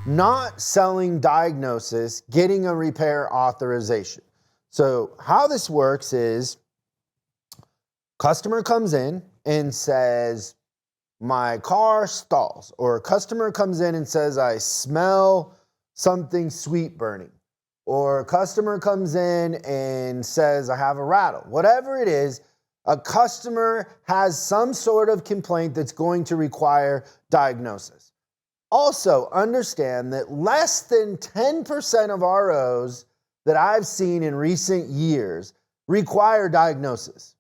not selling diagnosis, getting a repair authorization. So how this works is customer comes in and says, my car stalls, or a customer comes in and says, I smell something sweet burning, or a customer comes in and says, I have a rattle. Whatever it is, a customer has some sort of complaint that's going to require diagnosis. Also, understand that less than 10% of ROs that I've seen in recent years require diagnosis.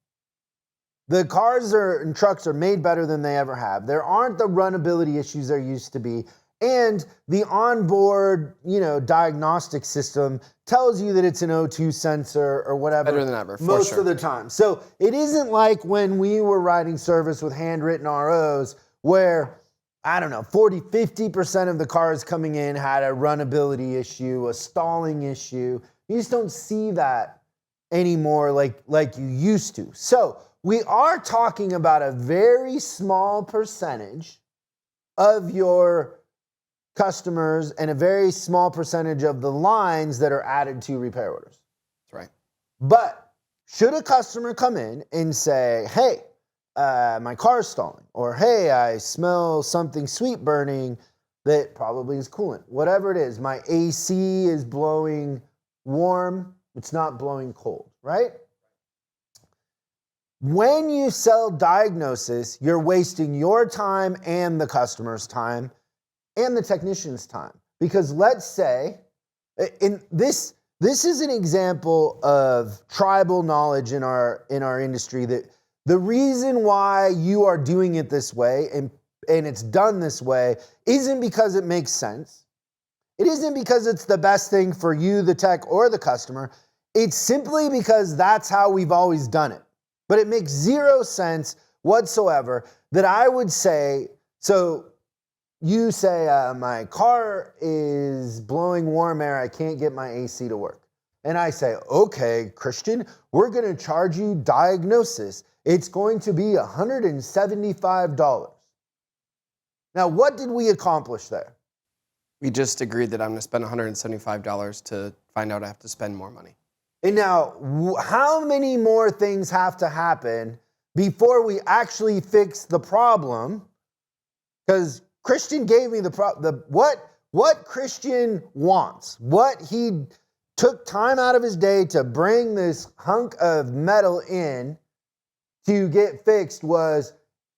The cars and trucks are made better than they ever have. There aren't the runnability issues there used to be. And the onboard, diagnostic system tells you that it's an O2 sensor or whatever. Better than ever, most of the time. So it isn't like when we were riding service with handwritten ROs where, 40-50% of the cars coming in had a runnability issue, a stalling issue. You just don't see that anymore like you used to. So we are talking about a very small percentage of your customers and a very small percentage of the lines that are added to repair orders. That's right. But should a customer come in and say, hey, my car's stalling, or hey, I smell something sweet burning that probably is coolant, whatever it is, my AC is blowing warm, it's not blowing cold, right? When you sell diagnosis, you're wasting your time and the customer's time and the technician's time. Because let's say, this is an example of tribal knowledge in our industry, that the reason why you are doing it this way and it's done this way isn't because it makes sense. It isn't because it's the best thing for you, the tech, or the customer. It's simply because that's how we've always done it. But it makes zero sense whatsoever that I would say, so you say, my car is blowing warm air, I can't get my AC to work. And I say, okay, Christian, we're gonna charge you diagnosis. It's going to be $175. Now, what did we accomplish there? We just agreed that I'm gonna spend $175 to find out I have to spend more money. And now, how many more things have to happen before we actually fix the problem? Because Christian gave me what Christian wants, what he took time out of his day to bring this hunk of metal in to get fixed was,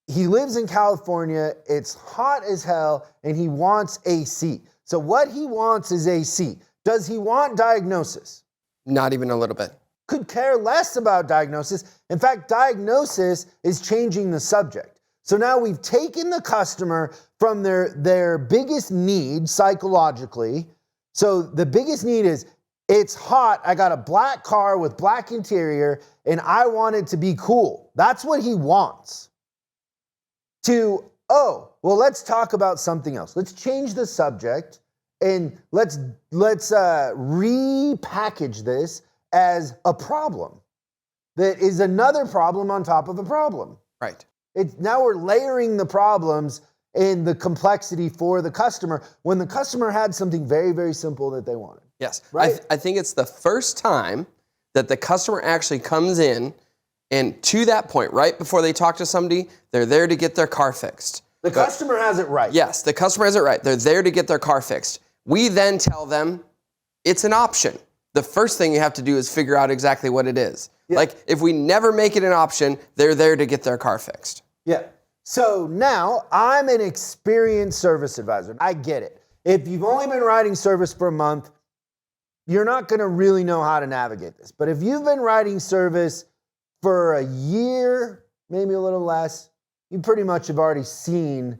he lives in California, it's hot as hell, and he wants AC. So what he wants is AC. Does he want diagnosis? Not even a little bit. Could care less about diagnosis. In fact, diagnosis is changing the subject. So now we've taken the customer from their biggest need psychologically. So the biggest need is, it's hot, I got a black car with black interior, and I want it to be cool. That's what he wants. To, let's talk about something else. Let's change the subject and let's repackage this as a problem that is another problem on top of a problem. Right. Now we're layering the problems and the complexity for the customer when the customer had something very, very simple that they wanted. Yes. Right? I think it's the first time that the customer actually comes in, and to that point, right before they talk to somebody, they're there to get their car fixed. The customer has it right. Yes, the customer has it right. They're there to get their car fixed. We then tell them it's an option. The first thing you have to do is figure out exactly what it is. Yeah. Like, if we never make it an option, they're there to get their car fixed. Yeah. So now I'm an experienced service advisor. I get it. If you've only been riding service for a month, you're not going to really know how to navigate this. But if you've been riding service for a year, maybe a little less, you pretty much have already seen,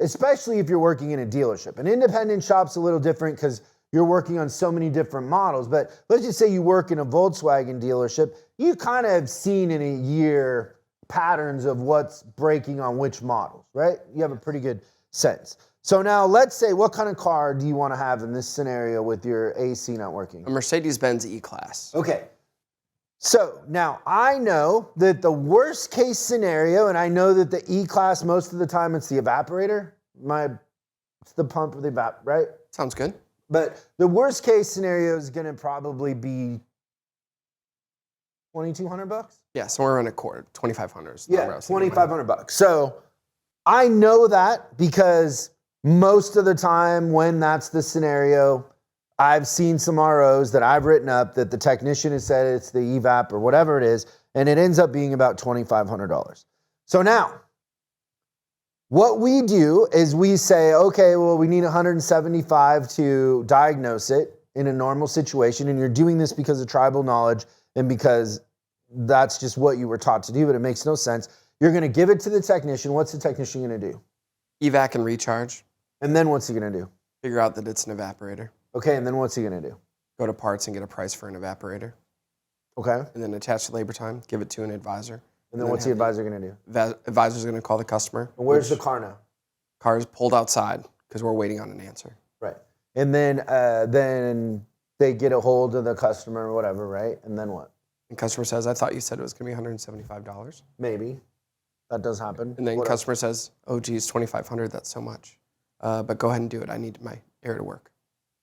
especially if you're working in a dealership. An independent shop's a little different because you're working on so many different models. But let's just say you work in a Volkswagen dealership, you kind of have seen in a year patterns of what's breaking on which models, right? You have a pretty good sense. So now let's say, what kind of car do you want to have in this scenario with your AC not working? A Mercedes-Benz E-Class. Okay. So now I know that the worst case scenario, and I know that the E-Class, most of the time it's the evaporator. Am I It's the pump or the evap, right? Sounds good. But the worst case scenario is going to probably be $2,200. Yeah, somewhere around a quarter, 2,500. Yeah, $2,500. So I know that because most of the time when that's the scenario, I've seen some ROs that I've written up that the technician has said it's the evap or whatever it is, and it ends up being about $2,500. So now, what we do is we say, okay, well, we need 175 to diagnose it in a normal situation, and you're doing this because of tribal knowledge and because that's just what you were taught to do, but it makes no sense. You're going to give it to the technician. What's the technician going to do? Evac and recharge. And then what's he going to do? Figure out that it's an evaporator. Okay, and then what's he going to do? Go to parts and get a price for an evaporator. Okay. And then attach the labor time, give it to an advisor. And then what's the advisor going to do? Advisor's going to call the customer. And where's the car now? Car is pulled outside because we're waiting on an answer. Right. And then they get a hold of the customer or whatever, right? And then what? And customer says, I thought you said it was going to be $175. Maybe. That does happen. And then What customer says, oh, geez, $2,500, that's so much. But go ahead and do it. I need my air to work.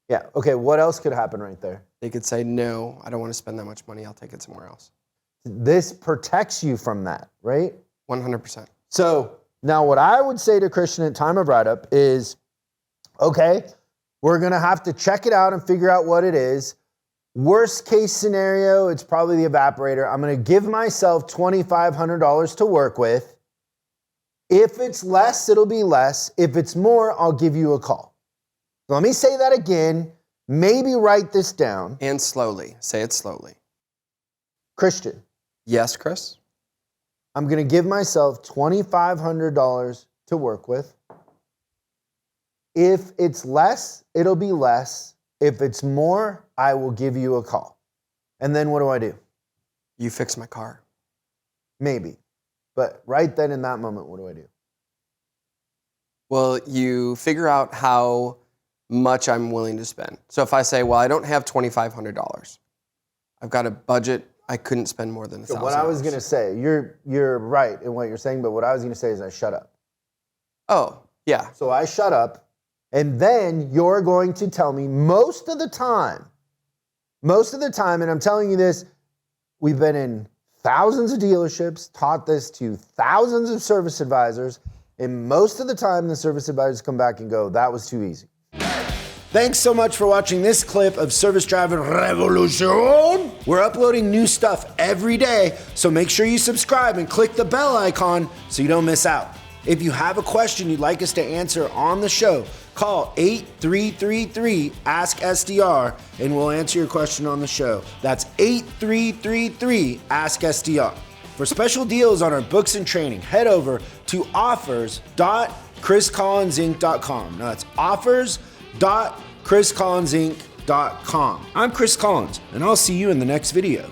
Yeah. Okay. What else could happen right there? They could say, no, I don't want to spend that much money. I'll take it somewhere else. This protects you from that, right? 100%. So now what I would say to Christian at time of write-up is, okay, we're going to have to check it out and figure out what it is. Worst case scenario, it's probably the evaporator. I'm going to give myself $2,500 to work with. If it's less, it'll be less. If it's more, I'll give you a call. Let me say that again. Maybe write this down. And slowly. Say it slowly. Christian. Yes, Chris? I'm going to give myself $2,500 to work with. If it's less, it'll be less. If it's more, I will give you a call. And then what do I do? You fix my car. Maybe. But right then in that moment, what do I do? Well, you figure out how much I'm willing to spend. So if I say, well, I don't have $2,500. I've got a budget. I couldn't spend more than $1,000. So what I was going to say, you're right in what you're saying, but what I was going to say is I shut up. Oh, yeah. So I shut up, and then you're going to tell me most of the time, and I'm telling you this, we've been in thousands of dealerships, taught this to thousands of service advisors, and most of the time the service advisors come back and go, that was too easy. Thanks so much for watching this clip of Service Driving Revolution. We're uploading new stuff every day, so make sure you subscribe and click the bell icon so you don't miss out. If you have a question you'd like us to answer on the show, call 8333-ASK-SDR and we'll answer your question on the show. That's 8333-ASK-SDR. For special deals on our books and training, head over to offers.chriscollinsinc.com. Now that's offers.chriscollinsinc.com. I'm Chris Collins, and I'll see you in the next video.